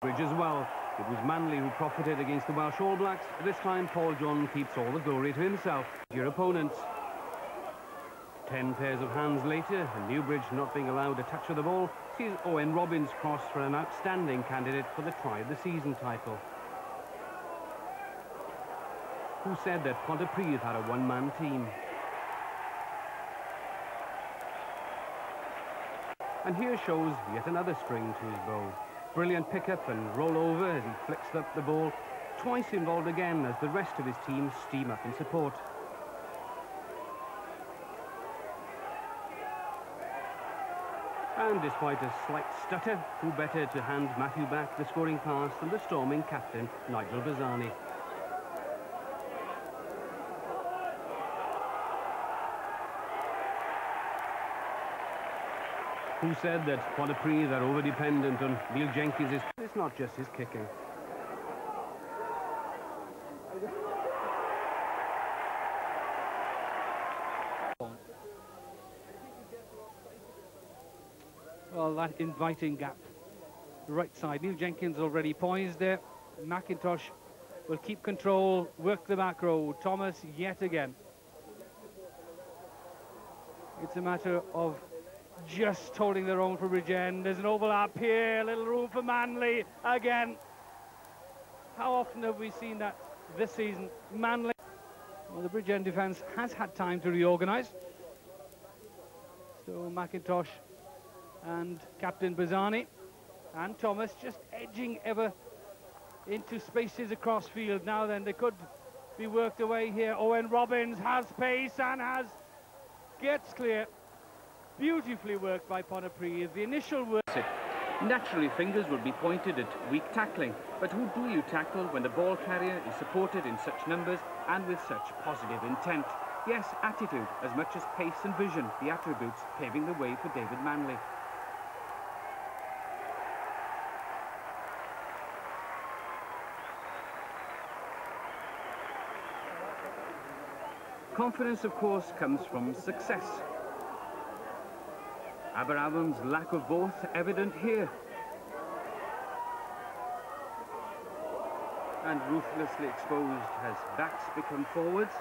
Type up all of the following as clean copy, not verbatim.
Bridge as well. It was Manley who profited against the Welsh All Blacks. This time, Paul John keeps all the glory to himself. Your opponents. 10 pairs of hands later, and Newbridge not being allowed a touch of the ball, sees Owen Robbins cross for an outstanding candidate for the try of the season title. Who said that Pontypridd had a one-man team? And here shows yet another string to his bow. Brilliant pick-up and roll-over as he flicks up the ball. Twice involved again as the rest of his team steam up in support. And despite a slight stutter, who better to hand Matthew back the scoring pass than the storming captain, Nigel Bazzani. Who said that Pontypridd are over-dependent on Neil Jenkins? It's not just his kicking. Well, that inviting gap. The right side. Neil Jenkins already poised there. McIntosh will keep control, work the back row. Thomas yet again. It's a matter of just holding their own for Bridgend. There's an overlap here, a little room for Manley again. How often have we seen that this season? Manley. Well, the Bridgend defence has had time to reorganise. So McIntosh and Captain Bazzani and Thomas just edging ever into spaces across field. Now then, they could be worked away here. Owen Robbins has pace and gets clear. Beautifully worked by Pontypridd. The initial work. Naturally, fingers will be pointed at weak tackling, but who do you tackle when the ball carrier is supported in such numbers and with such positive intent? Yes, attitude as much as pace and vision, the attributes paving the way for David Manley. Confidence, of course, comes from success. Aberavon's lack of both evident here. And ruthlessly exposed as backs become forwards.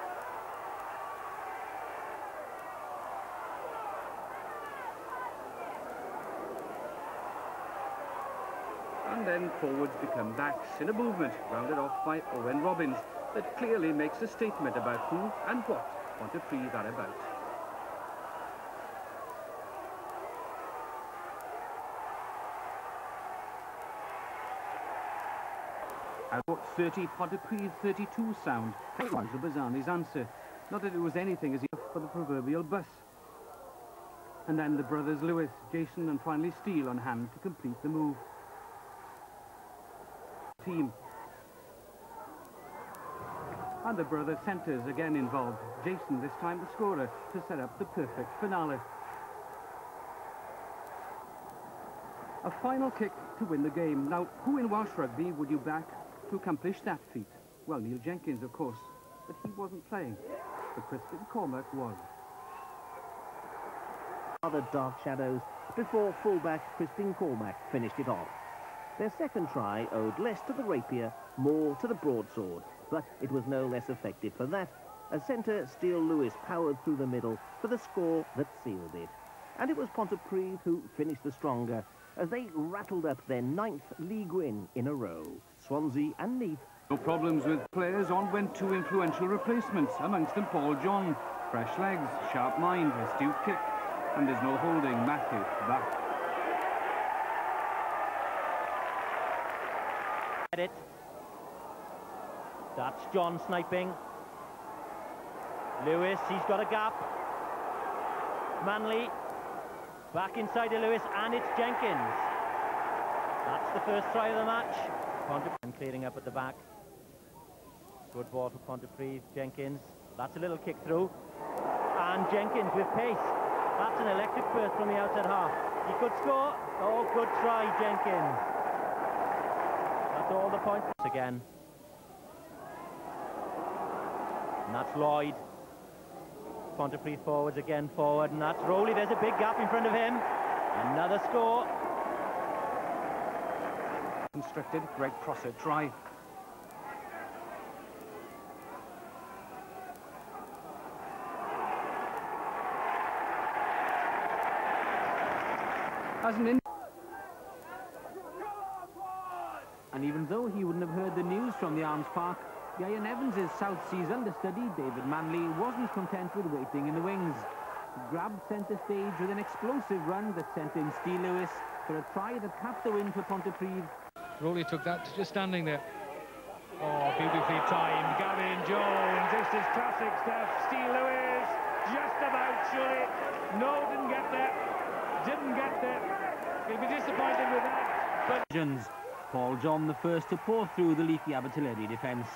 And then forwards become backs in a movement rounded off by Owen Robbins that clearly makes a statement about who and what Pontypridd are about. I got 30 Pontypridd 32 sound. Nigel Bazzani's answer. Not that it was anything as he left for the proverbial bus. And then the brothers Lewis, Jason and finally Steele on hand to complete the move. Team. And the brother centres again involved. Jason, this time the scorer, to set up the perfect finale. A final kick to win the game. Now, who in Welsh rugby would you back to accomplish that feat? Well, Neil Jenkins, of course, but he wasn't playing. But Crispin Cormac was. Other dark shadows before fullback Crispin Cormac finished it off. Their second try owed less to the rapier, more to the broadsword, but it was no less effective for that, as centre Steele Lewis powered through the middle for the score that sealed it. And it was Pontypridd who finished the stronger, as they rattled up their 9th league win in a row. Swansea and Neath. No problems with players. On went two influential replacements, amongst them Paul John. Fresh legs, sharp mind, astute kick, and there's no holding Matthew back. It. That's John sniping. Lewis, he's got a gap. Manley, back inside to Lewis, and it's Jenkins. That's the first try of the match. Pontypridd clearing up at the back. Good ball for Pontypridd. Jenkins, that's a little kick through. And Jenkins with pace. That's an electric burst from the outside half. He could score. Oh, good try, Jenkins. That's all the points again. And that's Lloyd. Pontypridd forwards again, forward, and that's Rowley. There's a big gap in front of him. Another score. Constructed Greg Prosser try. And even though he wouldn't have heard the news from the Arms Park, Ian Evans' South Seas understudy, David Manley, wasn't content with waiting in the wings. He grabbed centre stage with an explosive run that sent in Steve Lewis for a try that capped the win for Pontypridd. Rowley took that, just standing there. Oh, beautifully timed. Gavin Jones, this is classic stuff. Steve Lewis, just about surely. No, didn't get there. Didn't get there. He'll be disappointed with that. But Paul John the first to pour through the leaky Abertillery defence.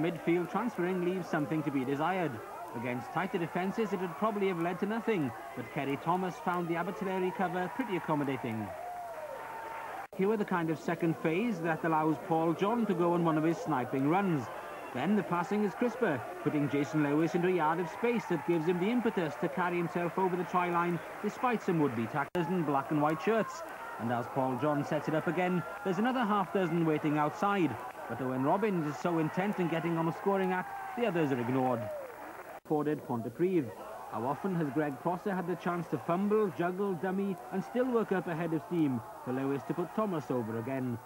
Midfield transferring leaves something to be desired. Against tighter defences it would probably have led to nothing, but Kerry Thomas found the Abertillery cover pretty accommodating. Here were the kind of second phase that allows Paul John to go on one of his sniping runs. Then the passing is crisper, putting Jason Lewis into a yard of space that gives him the impetus to carry himself over the try line despite some would-be tacklers in black and white shirts. And as Paul John sets it up again, there's another half dozen waiting outside. But Owen Robbins is so intent in getting on a scoring act, the others are ignored. Forwarded Pontypridd. How often has Greg Prosser had the chance to fumble, juggle, dummy and still work up ahead of steam for Lewis to put Thomas over again?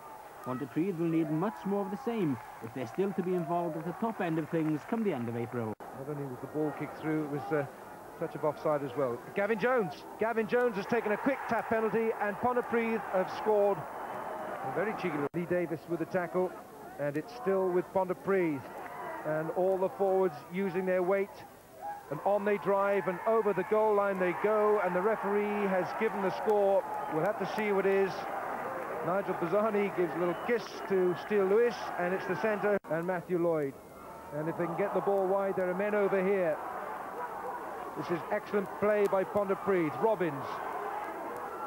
Pontypridd will need much more of the same if they're still to be involved at the top end of things come the end of April. Not only was the ball kicked through, it was a touch of offside as well. Gavin Jones has taken a quick tap penalty and Pontypridd have scored. Very cheeky. Lee Davis with the tackle and it's still with Pontypridd and all the forwards using their weight. And on they drive and over the goal line they go and the referee has given the score. We'll have to see what it is. Nigel Bazzani gives a little kiss to Steele Lewis and it's the centre and Matthew Lloyd. And if they can get the ball wide, there are men over here. This is excellent play by Pontypridd. Robbins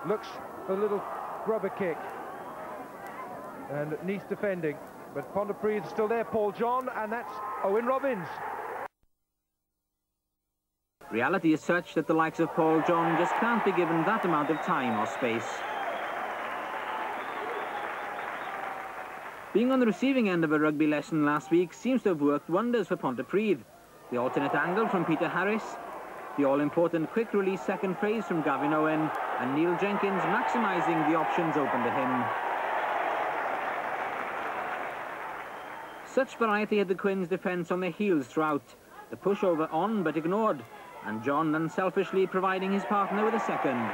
looks for a little grubber kick. And Nice defending. But Pontypridd still there, Paul John, and that's Owen Robbins. Reality is such that the likes of Paul John just can't be given that amount of time or space. Being on the receiving end of a rugby lesson last week seems to have worked wonders for Pontypridd. The alternate angle from Peter Harris, the all-important quick-release second phase from Gavin Owen, and Neil Jenkins maximising the options open to him. Such variety had the Quins' defence on their heels throughout. The pushover on but ignored, and John unselfishly providing his partner with a second.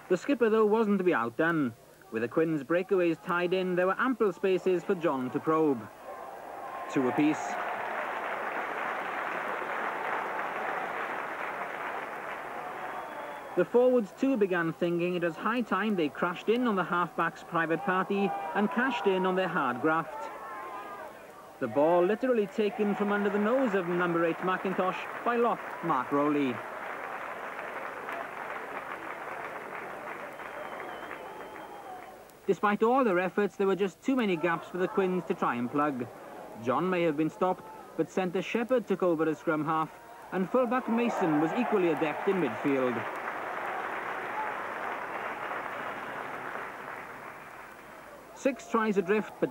The skipper, though, wasn't to be outdone. With the Quins' breakaways tied in, there were ample spaces for John to probe. 2 apiece. The forwards too began thinking it was high time they crashed in on the half-back's private party and cashed in on their hard graft. The ball literally taken from under the nose of number 8 McIntosh by lock Mark Rowley. Despite all their efforts, there were just too many gaps for the Quins to try and plug. John may have been stopped, but centre Shepherd took over as scrum half, and fullback Mason was equally adept in midfield. Six tries adrift, but